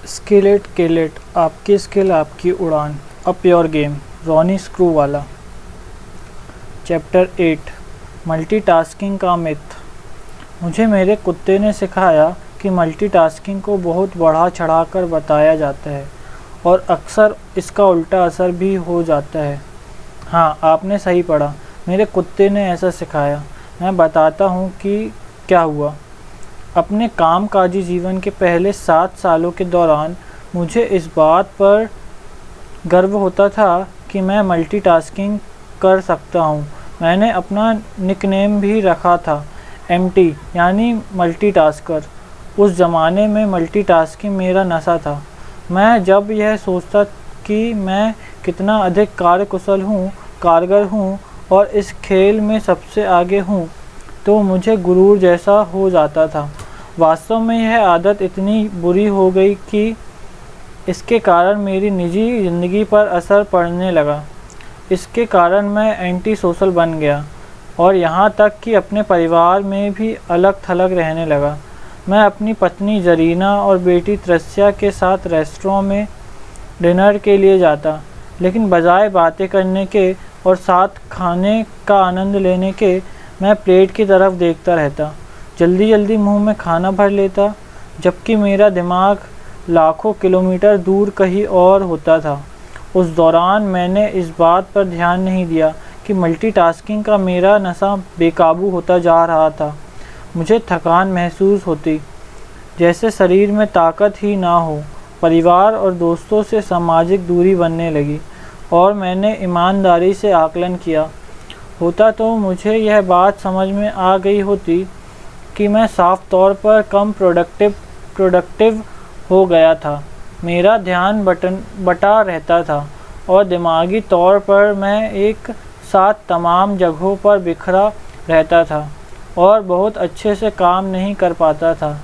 Skillet केलेट, आपकी skill आपकी उड़ान, up your game, Ronnie Screwvala. Chapter 8, multitasking का मिथ। मुझे मेरे कुत्ते ने सिखाया कि मल्टीटास्किंग को बहुत बढ़ा चढ़ाकर बताया जाता है और अक्सर इसका उल्टा असर भी हो जाता है। हाँ, आपने सही पढ़ा, मेरे कुत्ते ने ऐसा सिखाया। मैं बताता हूँ कि क्या हुआ। अपने कामकाजी जीवन के पहले 7 सालों के दौरान मुझे इस बात पर गर्व होता था कि मैं मल्टीटास्किंग कर सकता हूँ। मैंने अपना निकनेम भी रखा था, एमटी, यानी मल्टीटास्कर। उस ज़माने में मल्टीटास्किंग मेरा नशा था। मैं जब यह सोचता कि मैं कितना अधिक कार्यकुशल हूँ, कारगर हूँ और इस खेल में सबसे आगे हूँ, तो मुझे गुरूर जैसा हो जाता था। वास्तव में यह आदत इतनी बुरी हो गई कि इसके कारण मेरी निजी ज़िंदगी पर असर पड़ने लगा। इसके कारण मैं एंटी सोशल बन गया और यहाँ तक कि अपने परिवार में भी अलग थलग रहने लगा। मैं अपनी पत्नी जरीना और बेटी त्रस्या के साथ रेस्टोरेंट में डिनर के लिए जाता, लेकिन बजाय बातें करने के और साथ खाने का आनंद लेने के, मैं प्लेट की तरफ देखता रहता। जल्दी जल्दी मुंह में खाना भर लेता, जबकि मेरा दिमाग लाखों किलोमीटर दूर कहीं और होता था। उस दौरान मैंने इस बात पर ध्यान नहीं दिया कि मल्टीटास्किंग का मेरा नशा बेकाबू होता जा रहा था। मुझे थकान महसूस होती, जैसे शरीर में ताकत ही ना हो। परिवार और दोस्तों से सामाजिक दूरी बनने लगी और मैंने ईमानदारी से आकलन किया होता तो मुझे यह बात समझ में आ गई होती कि मैं साफ तौर पर कम प्रोडक्टिव हो गया था। मेरा ध्यान बटा रहता था और दिमागी तौर पर मैं एक साथ तमाम जगहों पर बिखरा रहता था और बहुत अच्छे से काम नहीं कर पाता था।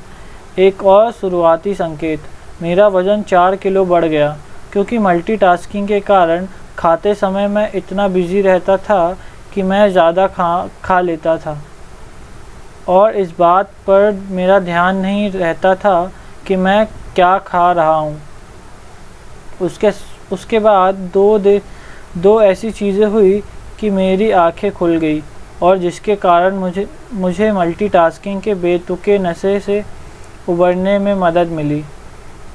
एक और शुरुआती संकेत, मेरा वज़न 4 किलो बढ़ गया, क्योंकि मल्टीटास्किंग के कारण खाते समय मैं इतना बिजी रहता था कि मैं ज़्यादा खा लेता था और इस बात पर मेरा ध्यान नहीं रहता था कि मैं क्या खा रहा हूँ। उसके बाद दो ऐसी चीज़ें हुई कि मेरी आंखें खुल गई और जिसके कारण मुझे मल्टीटास्किंग के बेतुके नशे से उबरने में मदद मिली।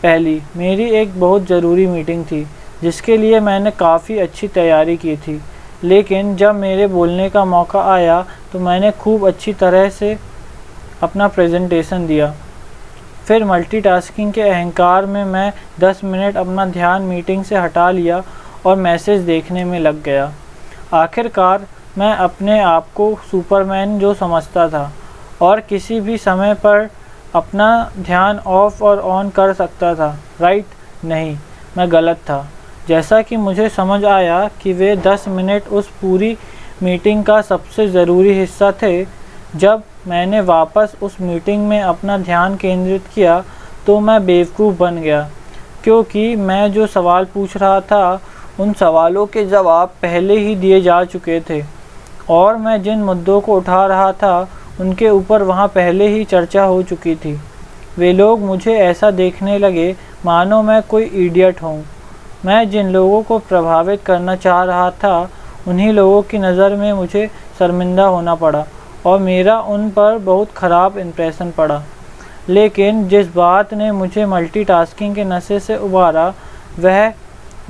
पहली, मेरी एक बहुत ज़रूरी मीटिंग थी जिसके लिए मैंने काफ़ी अच्छी तैयारी की थी, लेकिन जब मेरे बोलने का मौका आया तो मैंने खूब अच्छी तरह से अपना प्रेजेंटेशन दिया। फिर मल्टीटास्किंग के अहंकार में मैं 10 मिनट अपना ध्यान मीटिंग से हटा लिया और मैसेज देखने में लग गया। आखिरकार मैं अपने आप को सुपरमैन जो समझता था और किसी भी समय पर अपना ध्यान ऑफ और ऑन कर सकता था, राइट? नहीं, मैं गलत था। जैसा कि मुझे समझ आया कि वे 10 मिनट उस पूरी मीटिंग का सबसे ज़रूरी हिस्सा थे। जब मैंने वापस उस मीटिंग में अपना ध्यान केंद्रित किया तो मैं बेवकूफ़ बन गया, क्योंकि मैं जो सवाल पूछ रहा था उन सवालों के जवाब पहले ही दिए जा चुके थे और मैं जिन मुद्दों को उठा रहा था उनके ऊपर वहाँ पहले ही चर्चा हो चुकी थी। वे लोग मुझे ऐसा देखने लगे मानो मैं कोई इडियट हूँ। मैं जिन लोगों को प्रभावित करना चाह रहा था उन्हीं लोगों की नज़र में मुझे शर्मिंदा होना पड़ा और मेरा उन पर बहुत ख़राब इम्प्रेशन पड़ा। लेकिन जिस बात ने मुझे मल्टीटास्किंग के नशे से उबारा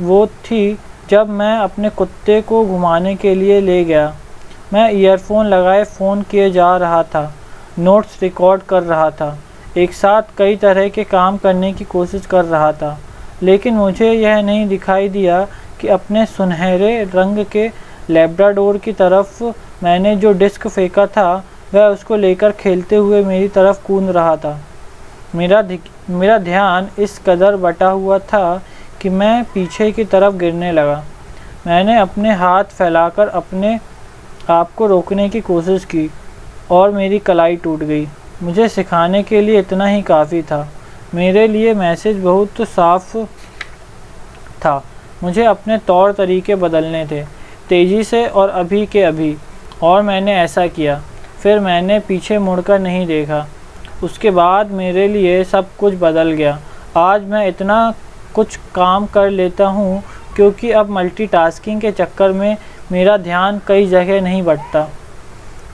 वो थी जब मैं अपने कुत्ते को घुमाने के लिए ले गया। मैं ईयरफोन लगाए फ़ोन किए जा रहा था, नोट्स रिकॉर्ड कर रहा था, एक साथ कई तरह के काम करने की कोशिश कर रहा था, लेकिन मुझे यह नहीं दिखाई दिया कि अपने सुनहरे रंग के लैब्राडोर की तरफ मैंने जो डिस्क फेंका था वह उसको लेकर खेलते हुए मेरी तरफ कूद रहा था। मेरा ध्यान इस कदर बटा हुआ था कि मैं पीछे की तरफ गिरने लगा। मैंने अपने हाथ फैलाकर अपने आप को रोकने की कोशिश की और मेरी कलाई टूट गई। मुझे सिखाने के लिए इतना ही काफ़ी था। मेरे लिए मैसेज बहुत साफ था। मुझे अपने तौर तरीके बदलने थे, तेज़ी से और अभी के अभी, और मैंने ऐसा किया। फिर मैंने पीछे मुड़कर नहीं देखा। उसके बाद मेरे लिए सब कुछ बदल गया। आज मैं इतना कुछ काम कर लेता हूँ क्योंकि अब मल्टीटास्किंग के चक्कर में मेरा ध्यान कई जगह नहीं बँटता।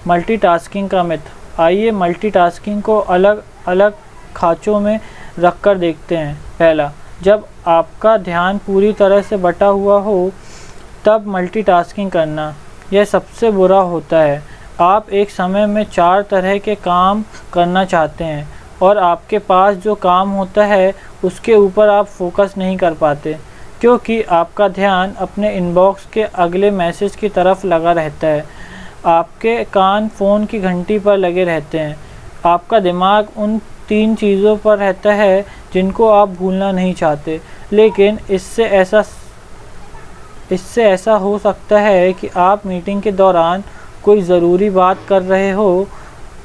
मल्टीटास्किंग का मिथ। आइए मल्टीटास्किंग को अलग अलग खाँचों में रख कर देखते हैं। पहला, जब आपका ध्यान पूरी तरह से बटा हुआ हो तब मल्टीटास्किंग करना, यह सबसे बुरा होता है। आप एक समय में 4 तरह के काम करना चाहते हैं और आपके पास जो काम होता है उसके ऊपर आप फोकस नहीं कर पाते क्योंकि आपका ध्यान अपने इनबॉक्स के अगले मैसेज की तरफ लगा रहता है। आपके कान फ़ोन की घंटी पर लगे रहते हैं। आपका दिमाग उन 3 चीज़ों पर रहता है जिनको आप भूलना नहीं चाहते। लेकिन इससे ऐसा हो सकता है कि आप मीटिंग के दौरान कोई ज़रूरी बात कर रहे हो,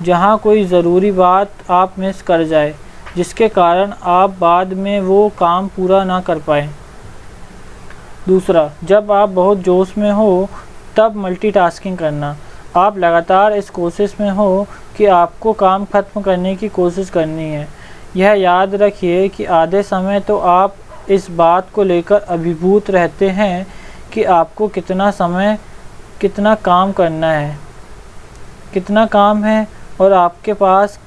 जहां कोई ज़रूरी बात आप मिस कर जाए, जिसके कारण आप बाद में वो काम पूरा ना कर पाएँ। दूसरा, जब आप बहुत जोश में हो तब मल्टीटास्किंग करना। आप लगातार इस कोशिश में हो कि आपको काम ख़त्म करने की कोशिश करनी है। यह याद रखिए कि आधे समय तो आप इस बात को लेकर अभिभूत रहते हैं कि आपको कितना काम करना है, कितना काम है और आपके पास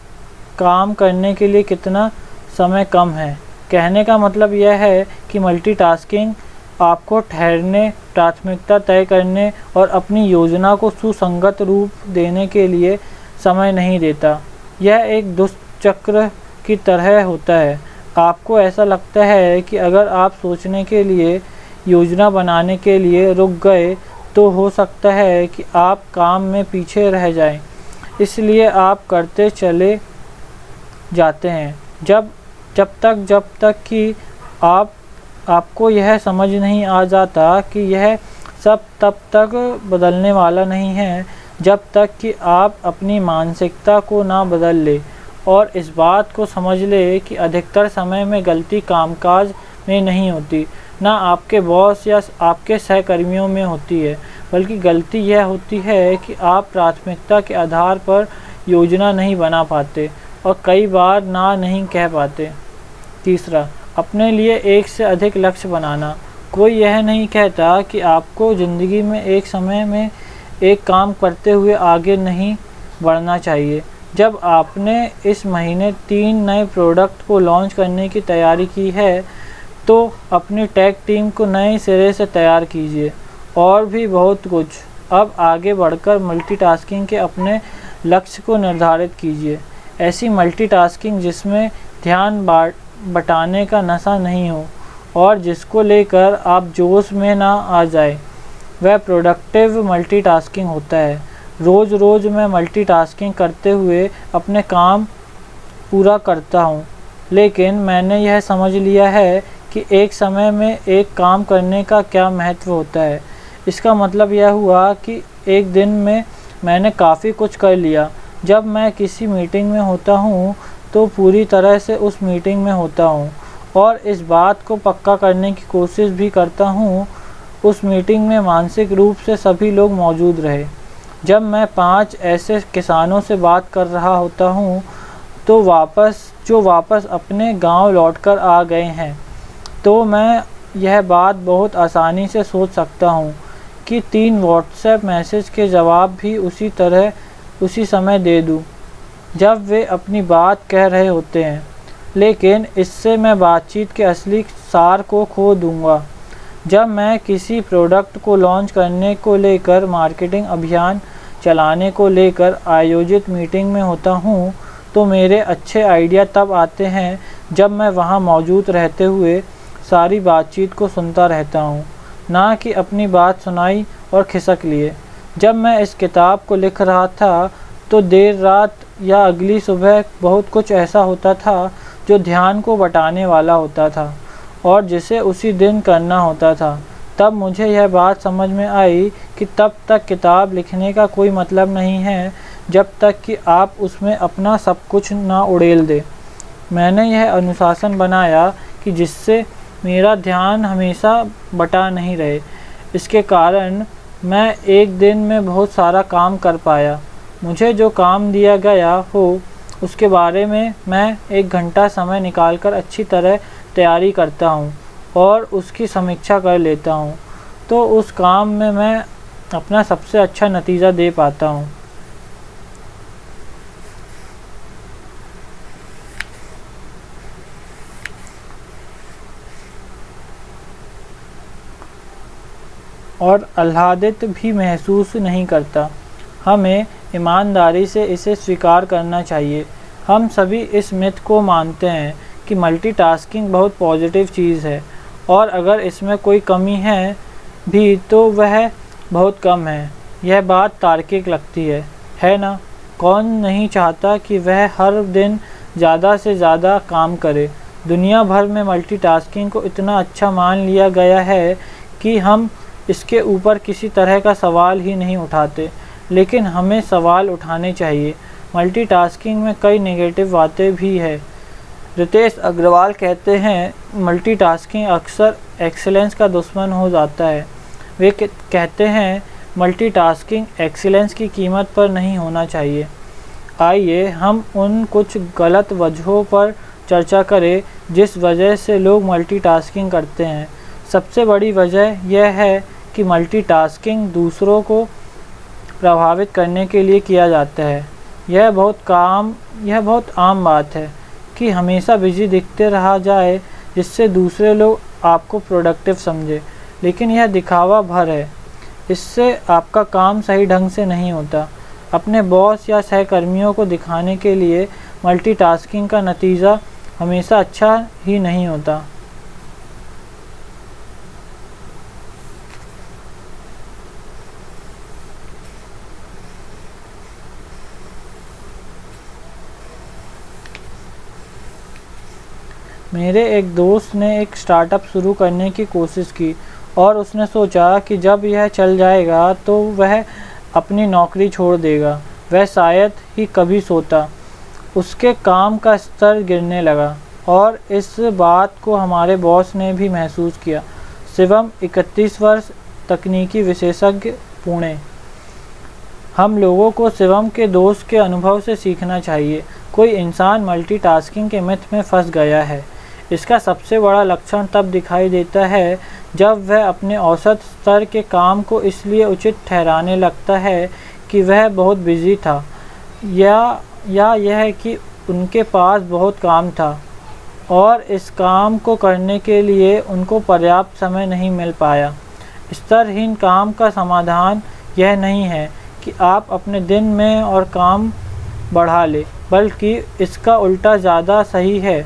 काम करने के लिए कितना समय कम है। कहने का मतलब यह है कि मल्टीटास्किंग आपको ठहरने, प्राथमिकता तय करने और अपनी योजना को सुसंगत रूप देने के लिए समय नहीं देता। यह एक दुष्चक्र की तरह होता है। आपको ऐसा लगता है कि अगर आप सोचने के लिए, योजना बनाने के लिए रुक गए तो हो सकता है कि आप काम में पीछे रह जाएं। इसलिए आप करते चले जाते हैं जब तक कि आपको यह समझ नहीं आ जाता कि यह सब तब तक बदलने वाला नहीं है जब तक कि आप अपनी मानसिकता को ना बदल ले और इस बात को समझ ले कि अधिकतर समय में गलती कामकाज में नहीं होती, ना आपके बॉस या आपके सहकर्मियों में होती है, बल्कि गलती यह होती है कि आप प्राथमिकता के आधार पर योजना नहीं बना पाते और कई बार ना नहीं कह पाते। तीसरा, अपने लिए एक से अधिक लक्ष्य बनाना। कोई यह नहीं कहता कि आपको ज़िंदगी में एक समय में एक काम करते हुए आगे नहीं बढ़ना चाहिए। जब आपने इस महीने 3 नए प्रोडक्ट को लॉन्च करने की तैयारी की है तो अपनी टेक टीम को नए सिरे से तैयार कीजिए और भी बहुत कुछ। अब आगे बढ़कर मल्टीटास्किंग के अपने लक्ष्य को निर्धारित कीजिए। ऐसी मल्टीटास्किंग जिसमें ध्यान बटाने का नशा नहीं हो और जिसको लेकर आप जोश में ना आ जाए, वह प्रोडक्टिव मल्टीटास्किंग होता है। रोज़ मैं मल्टीटास्किंग करते हुए अपने काम पूरा करता हूँ, लेकिन मैंने यह समझ लिया है कि एक समय में एक काम करने का क्या महत्व होता है। इसका मतलब यह हुआ कि एक दिन में मैंने काफ़ी कुछ कर लिया। जब मैं किसी मीटिंग में होता हूँ तो पूरी तरह से उस मीटिंग में होता हूँ और इस बात को पक्का करने की कोशिश भी करता हूँ उस मीटिंग में मानसिक रूप से सभी लोग मौजूद रहे। जब मैं 5 ऐसे किसानों से बात कर रहा होता हूँ तो वापस अपने गांव लौटकर आ गए हैं, तो मैं यह बात बहुत आसानी से सोच सकता हूँ कि 3 व्हाट्सएप मैसेज के जवाब भी उसी समय दे दूँ जब वे अपनी बात कह रहे होते हैं, लेकिन इससे मैं बातचीत के असली सार को खो दूँगा। जब मैं किसी प्रोडक्ट को लॉन्च करने को लेकर, मार्केटिंग अभियान चलाने को लेकर आयोजित मीटिंग में होता हूँ तो मेरे अच्छे आइडिया तब आते हैं जब मैं वहाँ मौजूद रहते हुए सारी बातचीत को सुनता रहता हूँ, ना कि अपनी बात सुनाई और खिसक लिए। जब मैं इस किताब को लिख रहा था तो देर रात या अगली सुबह बहुत कुछ ऐसा होता था जो ध्यान को बटाने वाला होता था और जिसे उसी दिन करना होता था। तब मुझे यह बात समझ में आई कि तब तक किताब लिखने का कोई मतलब नहीं है जब तक कि आप उसमें अपना सब कुछ ना उड़ेल दे। मैंने यह अनुशासन बनाया कि जिससे मेरा ध्यान हमेशा बटा नहीं रहे। इसके कारण मैं एक दिन में बहुत सारा काम कर पाया। मुझे जो काम दिया गया हो उसके बारे में मैं 1 घंटा समय निकालकर अच्छी तरह तैयारी करता हूँ और उसकी समीक्षा कर लेता हूँ, तो उस काम में मैं अपना सबसे अच्छा नतीजा दे पाता हूँ। और आह्लादित भी महसूस नहीं करता। हमें ईमानदारी से इसे स्वीकार करना चाहिए। हम सभी इस मिथ को मानते हैं कि मल्टीटास्किंग बहुत पॉजिटिव चीज़ है, और अगर इसमें कोई कमी है भी तो वह बहुत कम है। यह बात तार्किक लगती है ना? कौन नहीं चाहता कि वह हर दिन ज़्यादा से ज़्यादा काम करे। दुनिया भर में मल्टीटास्किंग को इतना अच्छा मान लिया गया है कि हम इसके ऊपर किसी तरह का सवाल ही नहीं उठाते, लेकिन हमें सवाल उठाने चाहिए। मल्टीटास्किंग में कई नेगेटिव बातें भी है। रितेश अग्रवाल कहते हैं, मल्टीटास्किंग अक्सर एक्सीलेंस का दुश्मन हो जाता है। वे कहते हैं, मल्टीटास्किंग एक्सीलेंस की कीमत पर नहीं होना चाहिए। आइए हम उन कुछ गलत वजहों पर चर्चा करें जिस वजह से लोग मल्टीटास्किंग करते हैं। सबसे बड़ी वजह यह है कि मल्टीटास्किंग दूसरों को प्रभावित करने के लिए किया जाता है। यह बहुत आम बात है कि हमेशा बिजी दिखते रहा जाए जिससे दूसरे लोग आपको प्रोडक्टिव समझे, लेकिन यह दिखावा भर है। इससे आपका काम सही ढंग से नहीं होता। अपने बॉस या सहकर्मियों को दिखाने के लिए मल्टीटास्किंग का नतीजा हमेशा अच्छा ही नहीं होता। मेरे एक दोस्त ने एक स्टार्टअप शुरू करने की कोशिश की और उसने सोचा कि जब यह चल जाएगा तो वह अपनी नौकरी छोड़ देगा। वह शायद ही कभी सोता। उसके काम का स्तर गिरने लगा और इस बात को हमारे बॉस ने भी महसूस किया। शिवम, 31 वर्ष, तकनीकी विशेषज्ञ, पुणे। हम लोगों को शिवम के दोस्त के अनुभव से सीखना चाहिए। कोई इंसान मल्टीटास्किंग के मिथ में फंस गया है। इसका सबसे बड़ा लक्षण तब दिखाई देता है जब वह अपने औसत स्तर के काम को इसलिए उचित ठहराने लगता है कि वह बहुत बिजी था, या यह कि उनके पास बहुत काम था और इस काम को करने के लिए उनको पर्याप्त समय नहीं मिल पाया। स्तरहीन काम का समाधान यह नहीं है कि आप अपने दिन में और काम बढ़ा लें, बल्कि इसका उल्टा ज़्यादा सही है।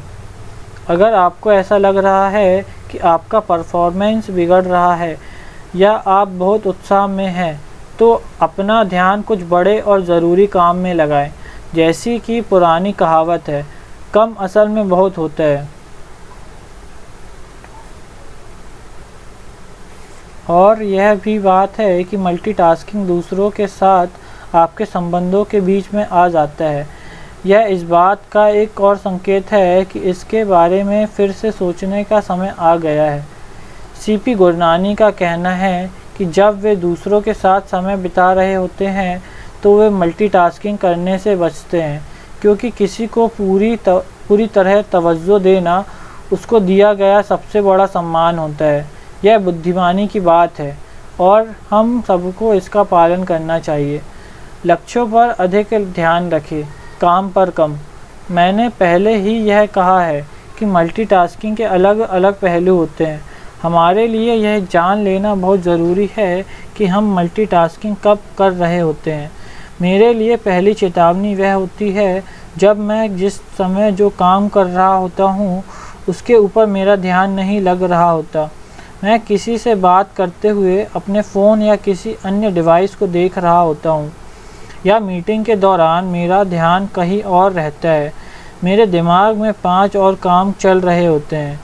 अगर आपको ऐसा लग रहा है कि आपका परफॉर्मेंस बिगड़ रहा है या आप बहुत उत्साह में हैं, तो अपना ध्यान कुछ बड़े और ज़रूरी काम में लगाएं। जैसी कि पुरानी कहावत है, कम असल में बहुत होता है। और यह भी बात है कि मल्टीटास्किंग दूसरों के साथ आपके संबंधों के बीच में आ जाता है। यह इस बात का एक और संकेत है कि इसके बारे में फिर से सोचने का समय आ गया है। सीपी गुरनानी का कहना है कि जब वे दूसरों के साथ समय बिता रहे होते हैं तो वे मल्टीटास्किंग करने से बचते हैं, क्योंकि किसी को पूरी तरह तवज्जो देना उसको दिया गया सबसे बड़ा सम्मान होता है। यह बुद्धिमानी की बात है और हम सबको इसका पालन करना चाहिए। लक्ष्यों पर अधिक ध्यान रखें, काम पर कम। मैंने पहले ही यह कहा है कि मल्टीटास्किंग के अलग अलग पहलू होते हैं। हमारे लिए यह जान लेना बहुत ज़रूरी है कि हम मल्टीटास्किंग कब कर रहे होते हैं। मेरे लिए पहली चेतावनी वह होती है जब मैं जिस समय जो काम कर रहा होता हूँ उसके ऊपर मेरा ध्यान नहीं लग रहा होता। मैं किसी से बात करते हुए अपने फ़ोन या किसी अन्य डिवाइस को देख रहा होता हूँ, या मीटिंग के दौरान मेरा ध्यान कहीं और रहता है। मेरे दिमाग में 5 और काम चल रहे होते हैं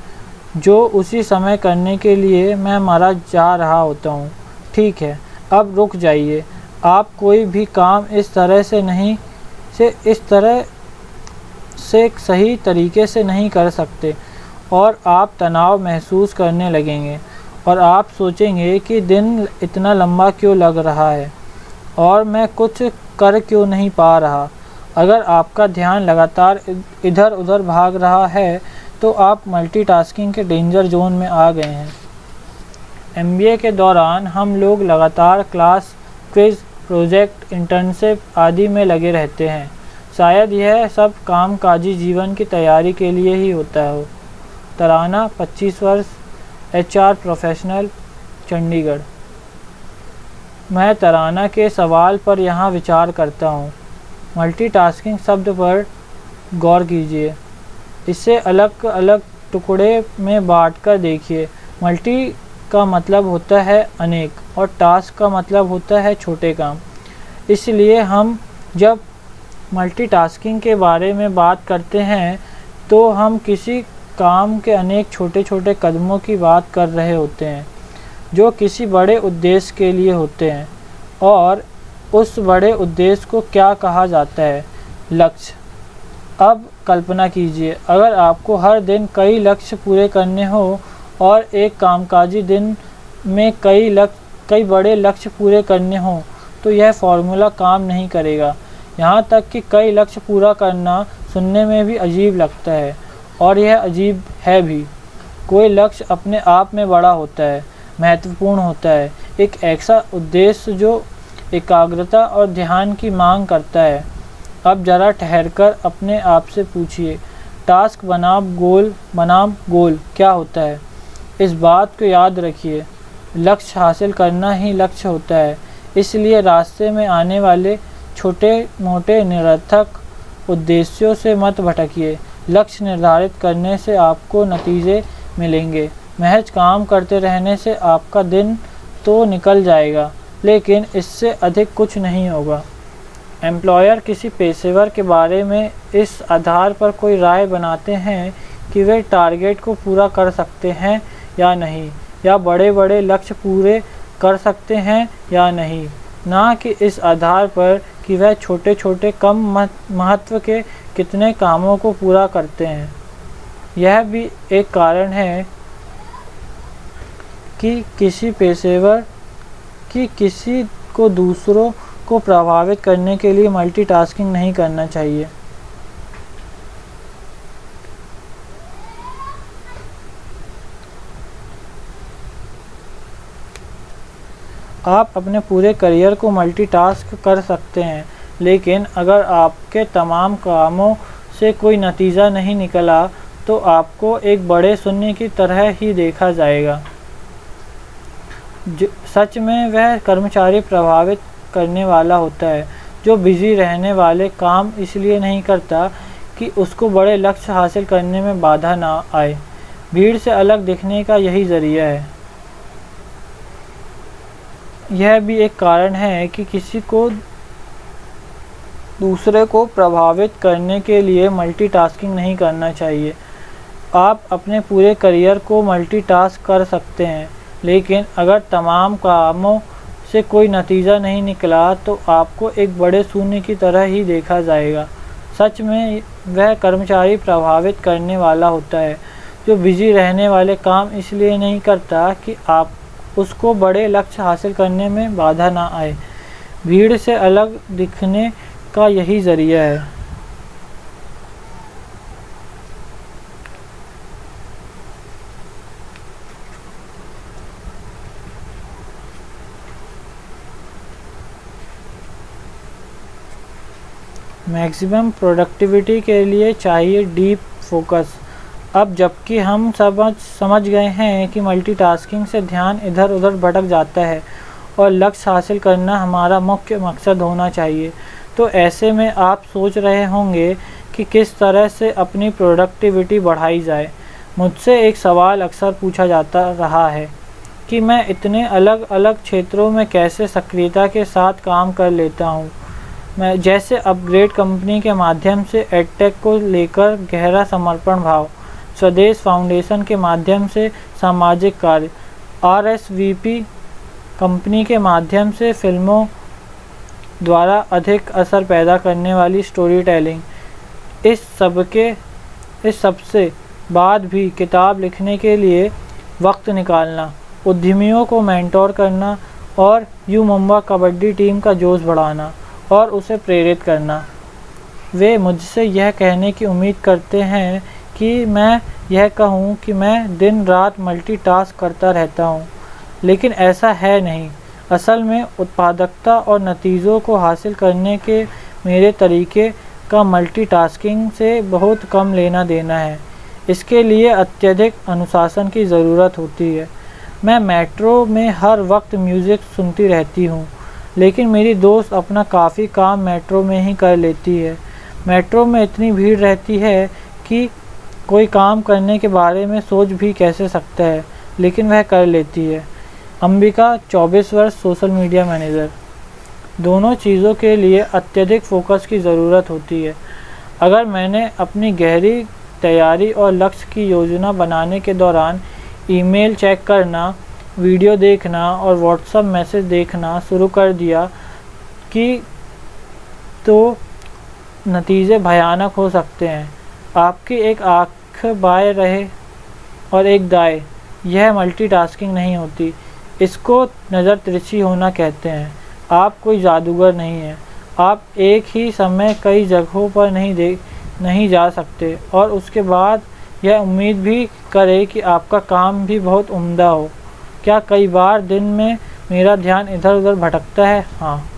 जो उसी समय करने के लिए मैं मारा जा रहा होता हूँ। ठीक है, अब रुक जाइए। आप कोई भी काम इस तरह से सही तरीके से नहीं कर सकते और आप तनाव महसूस करने लगेंगे और आप सोचेंगे कि दिन इतना लंबा क्यों लग रहा है और मैं कुछ कर क्यों नहीं पा रहा। अगर आपका ध्यान लगातार इधर उधर भाग रहा है तो आप मल्टीटास्किंग के डेंजर जोन में आ गए हैं। एमबीए के दौरान हम लोग लगातार क्लास, क्विज, प्रोजेक्ट, इंटर्नशिप आदि में लगे रहते हैं। शायद यह सब कामकाजी जीवन की तैयारी के लिए ही होता हो। तराना, 25 वर्ष, एचआर प्रोफेशनल, चंडीगढ़। मैं तराना के सवाल पर यहाँ विचार करता हूँ। मल्टीटास्किंग शब्द पर गौर कीजिए। इसे अलग अलग टुकड़े में बांटकर देखिए। मल्टी का मतलब होता है अनेक और टास्क का मतलब होता है छोटे काम। इसलिए हम जब मल्टीटास्किंग के बारे में बात करते हैं तो हम किसी काम के अनेक छोटे छोटे कदमों की बात कर रहे होते हैं जो किसी बड़े उद्देश्य के लिए होते हैं। और उस बड़े उद्देश्य को क्या कहा जाता है? लक्ष्य। अब कल्पना कीजिए, अगर आपको हर दिन कई लक्ष्य पूरे करने हो और एक कामकाजी दिन में कई बड़े लक्ष्य पूरे करने हों तो यह फॉर्मूला काम नहीं करेगा। यहाँ तक कि कई लक्ष्य पूरा करना सुनने में भी अजीब लगता है, और यह अजीब है भी। कोई लक्ष्य अपने आप में बड़ा होता है, महत्वपूर्ण होता है, एक ऐसा उद्देश्य जो एकाग्रता और ध्यान की मांग करता है। अब जरा ठहरकर अपने आप से पूछिए, टास्क बनाम गोल क्या होता है? इस बात को याद रखिए, लक्ष्य हासिल करना ही लक्ष्य होता है। इसलिए रास्ते में आने वाले छोटे मोटे निरर्थक उद्देश्यों से मत भटकिए। लक्ष्य निर्धारित करने से आपको नतीजे मिलेंगे। महज काम करते रहने से आपका दिन तो निकल जाएगा, लेकिन इससे अधिक कुछ नहीं होगा। एम्प्लॉयर किसी पेशेवर के बारे में इस आधार पर कोई राय बनाते हैं कि वे टारगेट को पूरा कर सकते हैं या नहीं, या बड़े बड़े लक्ष्य पूरे कर सकते हैं या नहीं, ना कि इस आधार पर कि वह छोटे छोटे कम महत्व के कितने कामों को पूरा करते हैं। यह भी एक कारण है कि किसी पेशेवर की किसी को दूसरों को प्रभावित करने के लिए मल्टीटास्किंग नहीं करना चाहिए। आप अपने पूरे करियर को मल्टीटास्क कर सकते हैं, लेकिन अगर आपके तमाम कामों से कोई नतीजा नहीं निकला तो आपको एक बड़े शून्य की तरह ही देखा जाएगा। सच में वह कर्मचारी प्रभावित करने वाला होता है जो बिजी रहने वाले काम इसलिए नहीं करता कि उसको बड़े लक्ष्य हासिल करने में बाधा ना आए। भीड़ से अलग दिखने का यही जरिया है। यह भी एक कारण है कि किसी को दूसरे को प्रभावित करने के लिए मल्टीटास्किंग नहीं करना चाहिए। आप अपने पूरे करियर को मल्टीटास्क कर सकते हैं, लेकिन अगर तमाम कामों से कोई नतीजा नहीं निकला तो आपको एक बड़े शून्य की तरह ही देखा जाएगा। सच में वह कर्मचारी प्रभावित करने वाला होता है जो बिजी रहने वाले काम इसलिए नहीं करता कि आप उसको बड़े लक्ष्य हासिल करने में बाधा ना आए। भीड़ से अलग दिखने का यही जरिया है। मैक्सिमम प्रोडक्टिविटी के लिए चाहिए डीप फोकस। अब जबकि हम समझ गए हैं कि मल्टीटास्किंग से ध्यान इधर उधर भटक जाता है और लक्ष्य हासिल करना हमारा मुख्य मकसद होना चाहिए, तो ऐसे में आप सोच रहे होंगे कि किस तरह से अपनी प्रोडक्टिविटी बढ़ाई जाए। मुझसे एक सवाल अक्सर पूछा जाता रहा है कि मैं इतने अलग अलग क्षेत्रों में कैसे सक्रियता के साथ काम कर लेता हूँ। मैं जैसे अपग्रेड कंपनी के माध्यम से एडटेक को लेकर गहरा समर्पण भाव, स्वदेश फाउंडेशन के माध्यम से सामाजिक कार्य, आरएसवीपी कंपनी के माध्यम से फिल्मों द्वारा अधिक असर पैदा करने वाली स्टोरी टेलिंग, इस सबसे बाद भी किताब लिखने के लिए वक्त निकालना, उद्यमियों को मेंटोर करना और यू मुंबा कबड्डी टीम का जोश बढ़ाना और उसे प्रेरित करना। वे मुझसे यह कहने की उम्मीद करते हैं कि मैं यह कहूँ कि मैं दिन रात मल्टीटास्क करता रहता हूँ, लेकिन ऐसा है नहीं। असल में उत्पादकता और नतीजों को हासिल करने के मेरे तरीके का मल्टीटास्किंग से बहुत कम लेना देना है। इसके लिए अत्यधिक अनुशासन की ज़रूरत होती है। मैं मेट्रो में हर वक्त म्यूज़िक सुनती रहती हूँ, लेकिन मेरी दोस्त अपना काफ़ी काम मेट्रो में ही कर लेती है। मेट्रो में इतनी भीड़ रहती है कि कोई काम करने के बारे में सोच भी कैसे सकता है, लेकिन वह कर लेती है। अंबिका, 24 वर्ष, सोशल मीडिया मैनेजर। दोनों चीज़ों के लिए अत्यधिक फोकस की ज़रूरत होती है। अगर मैंने अपनी गहरी तैयारी और लक्ष्य की योजना बनाने के दौरान ईमेल चेक करना, वीडियो देखना और व्हाट्सएप मैसेज देखना शुरू कर दिया तो नतीजे भयानक हो सकते हैं। आपकी एक आँख बाएं रहे और एक दाएं, यह मल्टीटास्किंग नहीं होती। इसको नज़र तिरछी होना कहते हैं। आप कोई जादूगर नहीं हैं। आप एक ही समय कई जगहों पर नहीं जा सकते और उसके बाद यह उम्मीद भी करें कि आपका काम भी बहुत उम्दा हो। क्या कई बार दिन में मेरा ध्यान इधर उधर भटकता है? हाँ।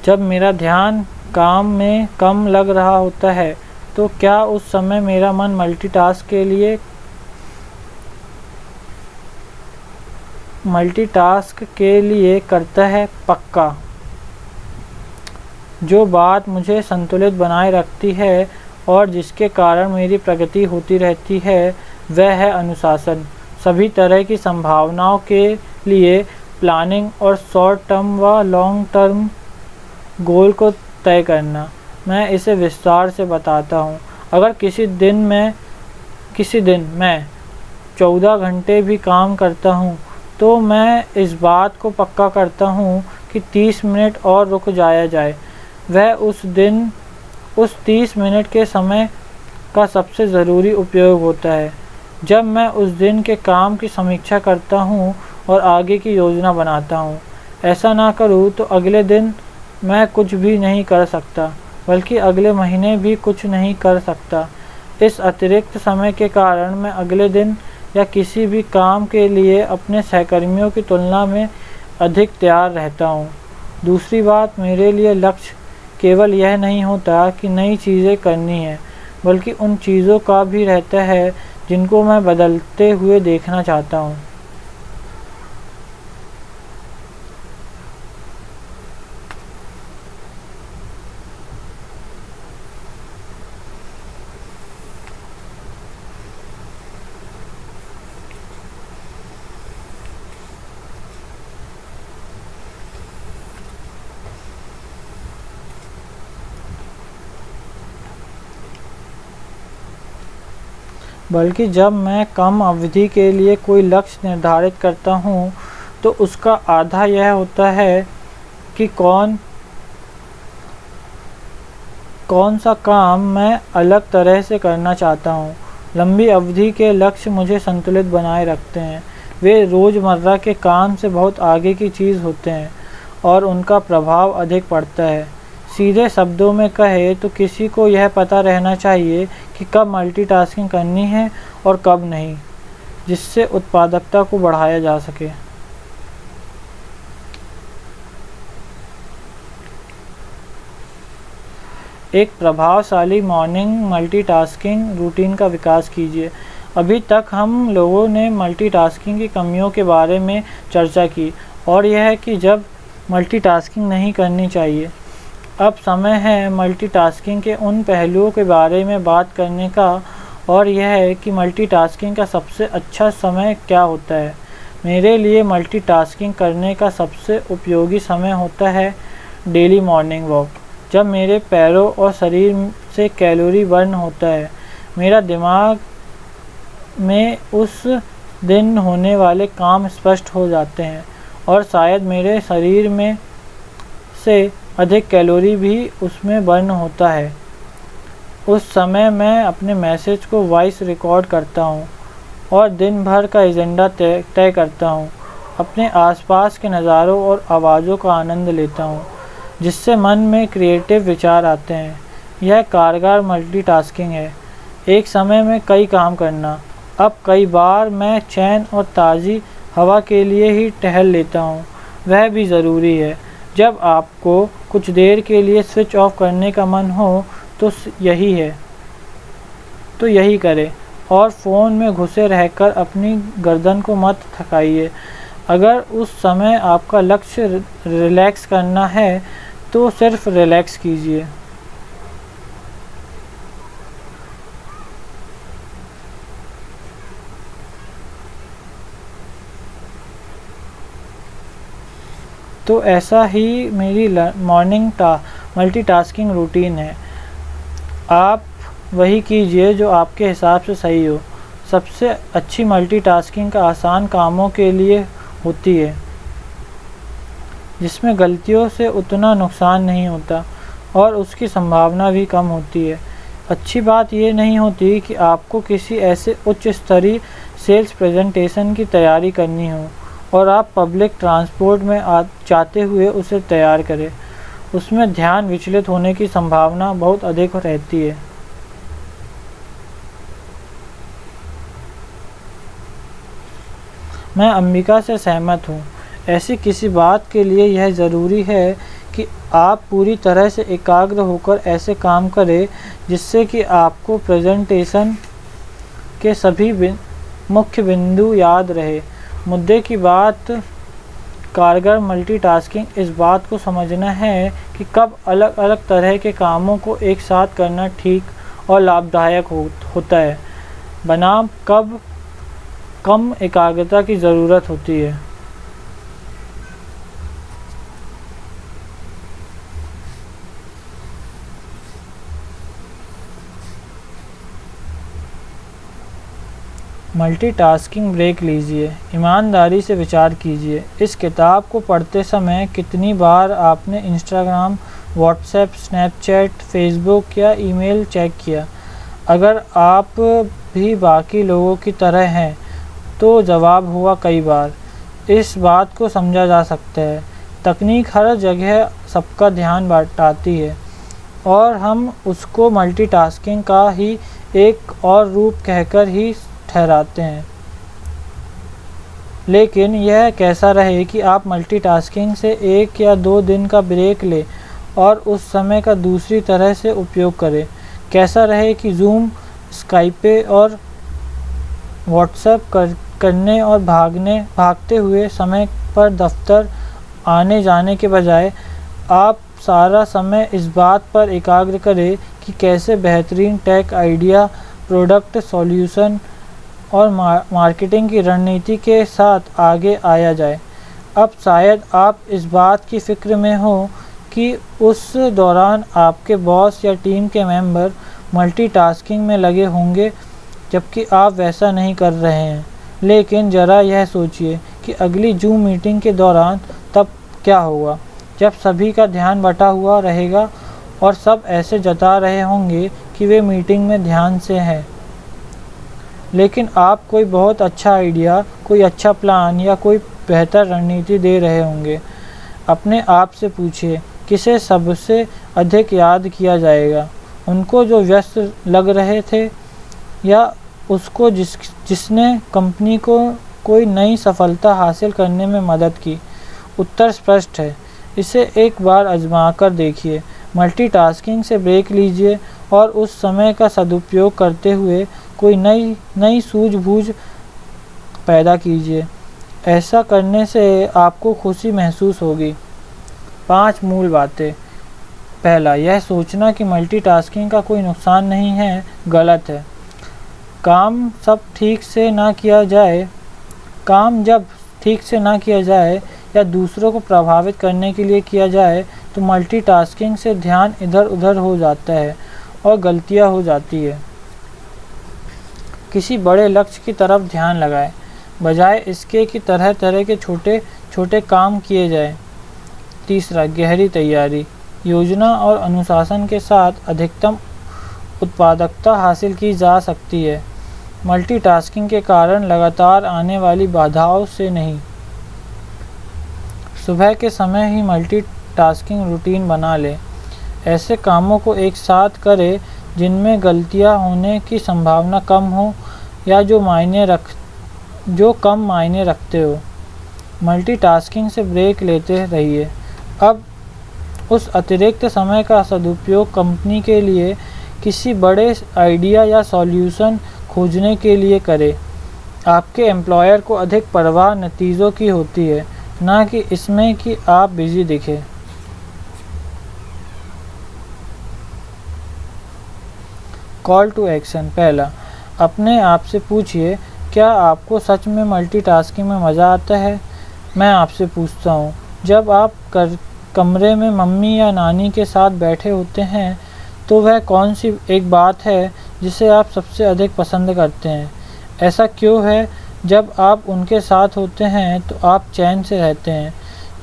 जब मेरा ध्यान काम में कम लग रहा होता है तो क्या उस समय मेरा मन मल्टीटास्क के लिए करता है? पक्का। जो बात मुझे संतुलित बनाए रखती है और जिसके कारण मेरी प्रगति होती रहती है वह है अनुशासन। सभी तरह की संभावनाओं के लिए प्लानिंग और शॉर्ट टर्म व लॉन्ग टर्म गोल को तय करना। मैं इसे विस्तार से बताता हूँ। अगर किसी दिन मैं 14 घंटे भी काम करता हूँ तो मैं इस बात को पक्का करता हूँ कि 30 मिनट और रुक जाया जाए। वह उस 30 मिनट के समय का सबसे ज़रूरी उपयोग होता है। जब मैं उस दिन के काम की समीक्षा करता हूँ और आगे की योजना बनाता हूँ। ऐसा ना करूँ तो अगले दिन मैं कुछ भी नहीं कर सकता, बल्कि अगले महीने भी कुछ नहीं कर सकता। इस अतिरिक्त समय के कारण मैं अगले दिन या किसी भी काम के लिए अपने सहकर्मियों की तुलना में अधिक तैयार रहता हूँ। दूसरी बात, मेरे लिए लक्ष्य केवल यह नहीं होता कि नई चीज़ें करनी है, बल्कि उन चीज़ों का भी रहता है जिनको मैं बदलते हुए देखना चाहता हूँ। बल्कि जब मैं कम अवधि के लिए कोई लक्ष्य निर्धारित करता हूँ तो उसका आधा यह होता है कि कौन सा काम मैं अलग तरह से करना चाहता हूँ। लंबी अवधि के लक्ष्य मुझे संतुलित बनाए रखते हैं। वे रोज़मर्रा के काम से बहुत आगे की चीज़ होते हैं और उनका प्रभाव अधिक पड़ता है। सीधे शब्दों में कहे तो किसी को यह पता रहना चाहिए कि कब मल्टीटास्किंग करनी है और कब नहीं, जिससे उत्पादकता को बढ़ाया जा सके। एक प्रभावशाली मॉर्निंग मल्टीटास्किंग रूटीन का विकास कीजिए। अभी तक हम लोगों ने मल्टीटास्किंग की कमियों के बारे में चर्चा की और यह है कि जब मल्टीटास्किंग नहीं करनी चाहिए। अब समय है मल्टीटास्किंग के उन पहलुओं के बारे में बात करने का, और यह है कि मल्टीटास्किंग का सबसे अच्छा समय क्या होता है। मेरे लिए मल्टीटास्किंग करने का सबसे उपयोगी समय होता है डेली मॉर्निंग वॉक, जब मेरे पैरों और शरीर से कैलोरी बर्न होता है। मेरा दिमाग में उस दिन होने वाले काम स्पष्ट हो जाते हैं और शायद मेरे शरीर में से अधिक कैलोरी भी उसमें बर्न होता है उस समय मैं अपने मैसेज को वॉइस रिकॉर्ड करता हूँ और दिन भर का एजेंडा तय करता हूँ। अपने आसपास के नज़ारों और आवाज़ों का आनंद लेता हूँ, जिससे मन में क्रिएटिव विचार आते हैं। यह कारगर मल्टीटास्किंग है, एक समय में कई काम करना। अब कई बार मैं चैन और ताज़ी हवा के लिए ही टहल लेता हूँ, वह भी ज़रूरी है। जब आपको कुछ देर के लिए स्विच ऑफ करने का मन हो तो यही करें, और फ़ोन में घुसे रहकर अपनी गर्दन को मत थकाइए। अगर उस समय आपका लक्ष्य रिलैक्स करना है तो सिर्फ रिलैक्स कीजिए। तो ऐसा ही मेरी मॉर्निंग मल्टीटास्किंग रूटीन है। आप वही कीजिए जो आपके हिसाब से सही हो। सबसे अच्छी मल्टीटास्किंग का आसान कामों के लिए होती है, जिसमें गलतियों से उतना नुकसान नहीं होता और उसकी संभावना भी कम होती है। अच्छी बात यह नहीं होती कि आपको किसी ऐसे उच्च स्तरीय सेल्स प्रेजेंटेशन की तैयारी करनी हो और आप पब्लिक ट्रांसपोर्ट में जाते हुए उसे तैयार करें। उसमें ध्यान विचलित होने की संभावना बहुत अधिक रहती है। मैं अंबिका से सहमत हूँ। ऐसी किसी बात के लिए यह ज़रूरी है कि आप पूरी तरह से एकाग्र होकर ऐसे काम करें जिससे कि आपको प्रेजेंटेशन के सभी मुख्य बिंदु याद रहे। मुद्दे की बात कारगर मल्टीटास्किंग इस बात को समझना है कि कब अलग अलग तरह के कामों को एक साथ करना ठीक और लाभदायक होता है, बनाम कब कम एकाग्रता की ज़रूरत होती है। मल्टीटास्किंग ब्रेक लीजिए। ईमानदारी से विचार कीजिए, इस किताब को पढ़ते समय कितनी बार आपने इंस्टाग्राम, व्हाट्सएप, स्नैपचैट, फेसबुक या ईमेल चेक किया? अगर आप भी बाकी लोगों की तरह हैं तो जवाब हुआ कई बार। इस बात को समझा जा सकता है। तकनीक हर जगह सबका ध्यान बटाती है और हम उसको मल्टीटास्किंग का ही एक और रूप कहकर ही ठहराते हैं। लेकिन यह कैसा रहे कि आप मल्टीटास्किंग से 1 या 2 दिन का ब्रेक लें और उस समय का दूसरी तरह से उपयोग करें। कैसा रहे कि जूम, स्काइपे और व्हाट्सएप करने और भागते हुए समय पर दफ्तर आने जाने के बजाय आप सारा समय इस बात पर एकाग्र करें कि कैसे बेहतरीन टेक आइडिया, प्रोडक्ट सॉल्यूशन और मार्केटिंग की रणनीति के साथ आगे आया जाए। अब शायद आप इस बात की फ़िक्र में हो कि उस दौरान आपके बॉस या टीम के मेंबर मल्टीटास्किंग में लगे होंगे, जबकि आप वैसा नहीं कर रहे हैं। लेकिन ज़रा यह सोचिए कि अगली जूम मीटिंग के दौरान तब क्या होगा, जब सभी का ध्यान बटा हुआ रहेगा और सब ऐसे जता रहे होंगे कि वे मीटिंग में ध्यान से हैं। लेकिन आप कोई बहुत अच्छा आइडिया, कोई अच्छा प्लान या कोई बेहतर रणनीति दे रहे होंगे। अपने आप से पूछिए, किसे सबसे अधिक याद किया जाएगा? उनको जो व्यस्त लग रहे थे या उसको जिसने कंपनी को कोई नई सफलता हासिल करने में मदद की? उत्तर स्पष्ट है। इसे एक बार आजमा कर देखिए। मल्टीटास्किंग से ब्रेक लीजिए और उस समय का सदुपयोग करते हुए कोई नई सूझबूझ पैदा कीजिए। ऐसा करने से आपको खुशी महसूस होगी। 5 मूल बातें। पहला, यह सोचना कि मल्टीटास्किंग का कोई नुकसान नहीं है, गलत है। काम जब ठीक से ना किया जाए या दूसरों को प्रभावित करने के लिए किया जाए तो मल्टीटास्किंग से ध्यान इधर उधर हो जाता है और गलतियां हो जाती है। किसी बड़े लक्ष्य की तरफ ध्यान लगाएं, बजाय इसके कि तरह तरह के छोटे छोटे काम किए जाएं। तीसरा, गहरी तैयारी, योजना और अनुशासन के साथ अधिकतम उत्पादकता हासिल की जा सकती है, मल्टीटास्किंग के कारण लगातार आने वाली बाधाओं से नहीं। सुबह के समय ही मल्टीटास्किंग रूटीन बना लें। ऐसे कामों को एक साथ करें जिनमें गलतियां होने की संभावना कम हो या जो कम मायने रखते हो। मल्टीटास्किंग से ब्रेक लेते रहिए। अब उस अतिरिक्त समय का सदुपयोग कंपनी के लिए किसी बड़े आइडिया या सॉल्यूशन खोजने के लिए करें। आपके एम्प्लॉयर को अधिक परवाह नतीजों की होती है, ना कि इसमें कि आप बिजी दिखें। Call to action. पहला, अपने आप से पूछिए, क्या आपको सच में मल्टीटास्किंग में मज़ा आता है? मैं आपसे पूछता हूँ, जब आप कमरे में मम्मी या नानी के साथ बैठे होते हैं तो वह कौन सी एक बात है जिसे आप सबसे अधिक पसंद करते हैं? ऐसा क्यों है? जब आप उनके साथ होते हैं तो आप चैन से रहते हैं,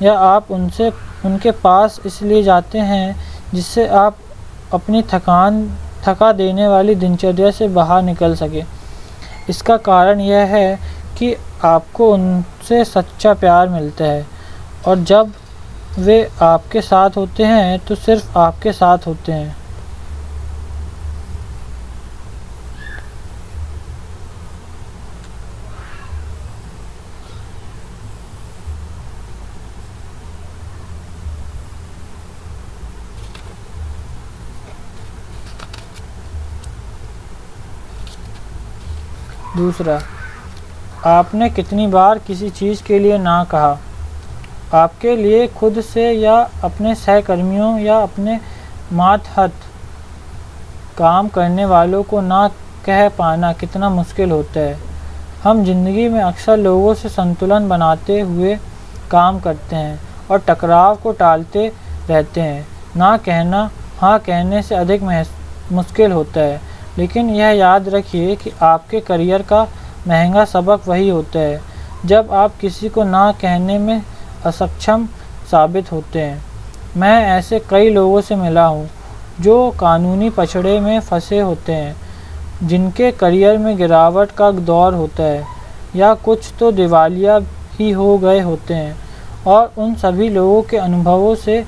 या आप उनके पास इसलिए जाते हैं जिससे आप अपनी थका देने वाली दिनचर्या से बाहर निकल सके? इसका कारण यह है कि आपको उनसे सच्चा प्यार मिलता है, और जब वे आपके साथ होते हैं तो सिर्फ आपके साथ होते हैं। दूसरा, आपने कितनी बार किसी चीज़ के लिए ना कहा? आपके लिए खुद से या अपने सहकर्मियों या अपने मातहत काम करने वालों को ना कह पाना कितना मुश्किल होता है। हम जिंदगी में अक्सर लोगों से संतुलन बनाते हुए काम करते हैं और टकराव को टालते रहते हैं। ना कहना हाँ कहने से अधिक मुश्किल होता है, लेकिन यह याद रखिए कि आपके करियर का महंगा सबक वही होता है जब आप किसी को ना कहने में असक्षम साबित होते हैं। मैं ऐसे कई लोगों से मिला हूँ जो कानूनी पछड़े में फंसे होते हैं, जिनके करियर में गिरावट का दौर होता है या कुछ तो दिवालिया ही हो गए होते हैं, और उन सभी लोगों के अनुभवों से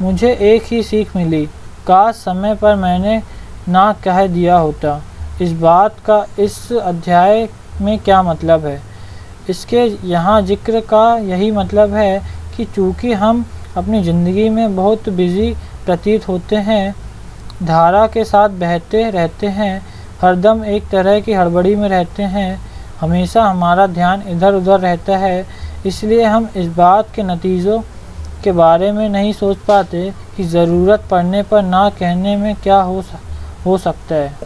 मुझे एक ही सीख मिली, काश समय पर मैंने ना कह दिया होता। इस बात का इस अध्याय में क्या मतलब है? इसके यहाँ जिक्र का यही मतलब है कि चूँकि हम अपनी ज़िंदगी में बहुत बिजी प्रतीत होते हैं, धारा के साथ बहते रहते हैं, हरदम एक तरह की हड़बड़ी में रहते हैं, हमेशा हमारा ध्यान इधर उधर रहता है, इसलिए हम इस बात के नतीजों के बारे में नहीं सोच पाते कि ज़रूरत पड़ने पर ना कहने में क्या हो सकता है।